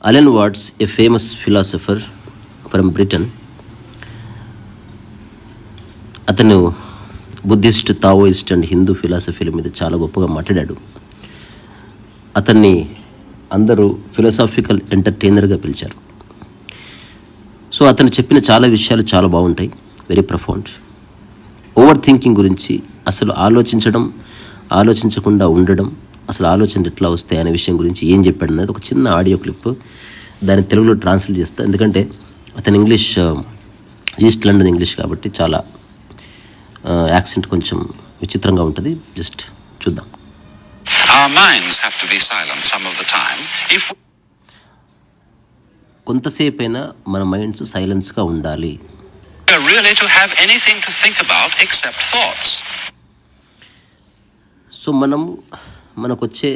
Alan Watts, a famous philosopher from Britain, అతను Buddhist, Taoist and Hindu ఫిలాసఫీల మీద చాలా గొప్పగా మాట్లాడాడు. అతన్ని అందరూ ఫిలాసాఫికల్ ఎంటర్టైనర్గా పిలిచారు. సో అతను చెప్పిన చాలా విషయాలు చాలా బాగుంటాయి, వెరీ ప్రొఫౌండ్. ఓవర్ థింకింగ్ గురించి, అసలు ఆలోచించకుండా ఉండడం, అసలు ఆలోచనలు ఎట్లా వస్తాయి అనే విషయం గురించి ఏం చెప్పాడు అనేది ఒక చిన్న ఆడియో క్లిప్, దాన్ని తెలుగులో ట్రాన్స్లేట్ చేస్తా. ఎందుకంటే అతను ఇంగ్లీష్, ఈస్ట్ లండన్ ఇంగ్లీష్ కాబట్టి చాలా యాక్సెంట్ కొంచెం విచిత్రంగా ఉంటుంది. జస్ట్ చూద్దాం. కొంతసేపైనా మన మైండ్స్ సైలెన్స్గా ఉండాలి. సో మనకొచ్చే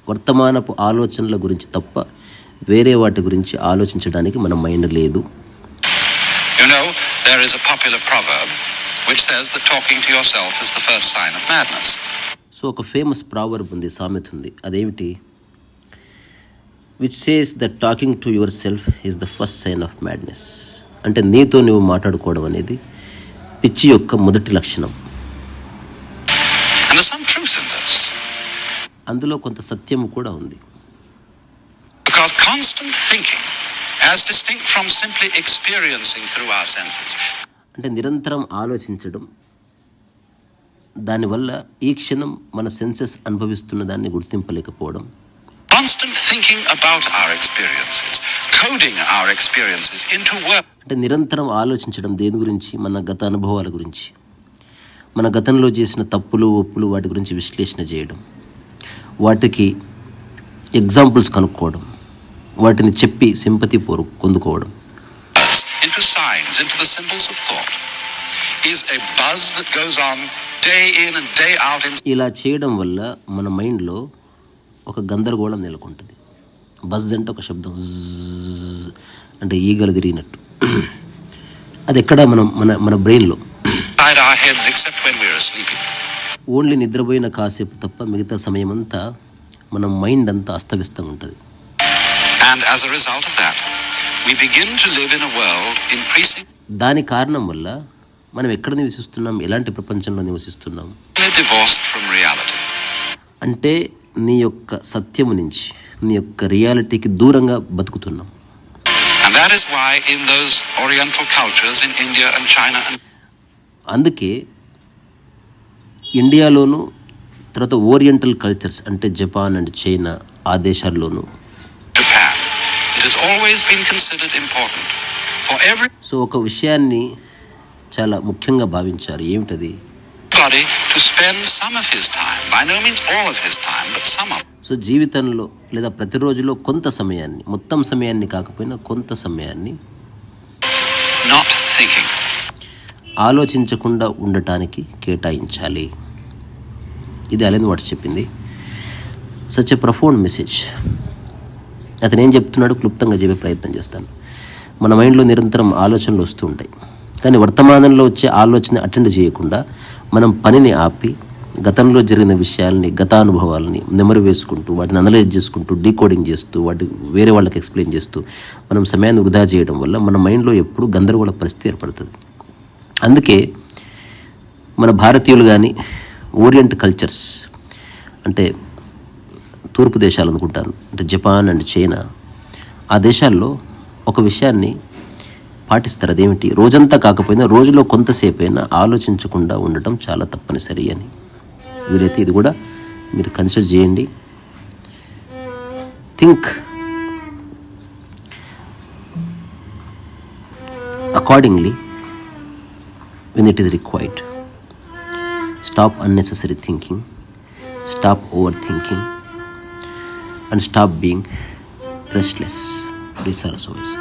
వర్తమానపు ఆలోచనల గురించి తప్ప వేరే వాటి గురించి ఆలోచించడానికి మన మైండ్ లేదు. There is a popular proverb which says that talking to yourself is the first sign of madness. So ఒక ఫేమస్ ప్రావర్బ్ ఉంది, సామెత ఉంది. అదేమిటి? Which says that talking to yourself is the first sign of madness. అంటే నీతో నువ్వు మాట్లాడుకోవడం అనేది పిచ్చి యొక్క మొదటి లక్షణం. And there's some truth in this. అందులో కొంత సత్యము కూడా ఉంది. Because constant thinking, as distinct from simply experiencing through our senses, అంటే నిరంతరం ఆలోచించడం, దానివల్ల ఈ క్షణం మన సెన్సెస్ అనుభవిస్తున్న దాన్ని గుర్తింపలేకపోవడం. Constant thinking about our experiences, coding our experiences into words. అంటే నిరంతరం ఆలోచించడం దేని గురించి? మన గత అనుభవాల గురించి, మన గతంలో చేసిన తప్పులు ఒప్పులు వాటి గురించి విశ్లేషణ చేయడం, వాటికి ఎగ్జాంపుల్స్ కనుక్కోవడం, వాటిని చెప్పి సింపతి పొందుకోవడం. Into signs, into the symbols of thought is a buzz that goes on day in and day out. ఇలా చేయడం వల్ల మన మైండ్లో ఒక గందరగోళం నెలకొంటుంది. బజ్ అంటే ఒక శబ్దం, అంటే ఈగలు తిరిగినట్టు. అది ఎక్కడ? మన బ్రెయిన్లో. ఓన్లీ నిద్రపోయిన కాసేపు తప్ప మిగతా సమయం అంతా మన మైండ్ అంతా అస్తవ్యస్తంగా ఉంటుంది. And as a result of that, we begin to live in a world increasing. దాని కారణం వల్ల మనం ఎక్కడ నివసిస్తున్నాం, ఎలాంటి ప్రపంచంలో నివసిస్తున్నాం? Divorced from reality. అంటే నీ యొక్క సత్యము నుంచి, నీ యొక్క రియాలిటీకి దూరంగా బతుకుతున్నాం. And that is why in those oriental cultures in India and China and అందుకే ఇండియాలోను, తర్వాత ఓరియంటల్ కల్చర్స్ అంటే జపాన్ అండ్ చైనా, ఆ దేశాల్లోనూ, Japan, it has always been considered important for so ఒక విషయాన్ని చాలా ముఖ్యంగా భావించారు. ఏమిటది? everybody to spend some of his time, by no means all of his time, but some of. So జీవితంలో లేదా ప్రతిరోజులో కొంత సమయాన్ని, మొత్తం సమయాన్ని కాకపోయినా కొంత సమయాన్ని not thinking, ఆలోచించకుండా ఉండటానికి కేటాయించాలి. ఇది అలెన్ వాట్స్ చెప్పింది. Such a profound message. అతను ఏం చెప్తున్నాడు క్లుప్తంగా చెప్పే ప్రయత్నం చేస్తాను. మన మైండ్లో నిరంతరం ఆలోచనలు వస్తూ ఉంటాయి, కానీ వర్తమానంలో వచ్చే ఆలోచన అటెండ్ చేయకుండా మనం పనిని ఆపి గతంలో జరిగిన విషయాల్ని, గతానుభవాలని నెమరు వేసుకుంటూ, వాటిని అనలైజ్ చేసుకుంటూ, డీకోడింగ్ చేస్తూ, వాటి వేరే వాళ్ళకి ఎక్స్ప్లెయిన్ చేస్తూ మనం సమయాన్ని వృధా చేయడం వల్ల మన మైండ్లో ఎప్పుడూ గందరగోళ పరిస్థితి ఏర్పడుతుంది. అందుకే మన భారతీయులు కానీ, ఓరియంట్ కల్చర్స్ అంటే తూర్పు దేశాలు అనుకుంటాను, అంటే జపాన్ అండ్ చైనా, ఆ దేశాల్లో ఒక విషయాన్ని పాటిస్తారు. అదేమిటి? రోజంతా కాకపోయినా రోజులో కొంతసేపైనా ఆలోచించకుండా ఉండటం చాలా తప్పనిసరి అని. వీలైతే ఇది కూడా మీరు కన్సిడర్ చేయండి. Think accordingly when it is required. Stop unnecessary thinking, stop overthinking, and stop being restless. Research always.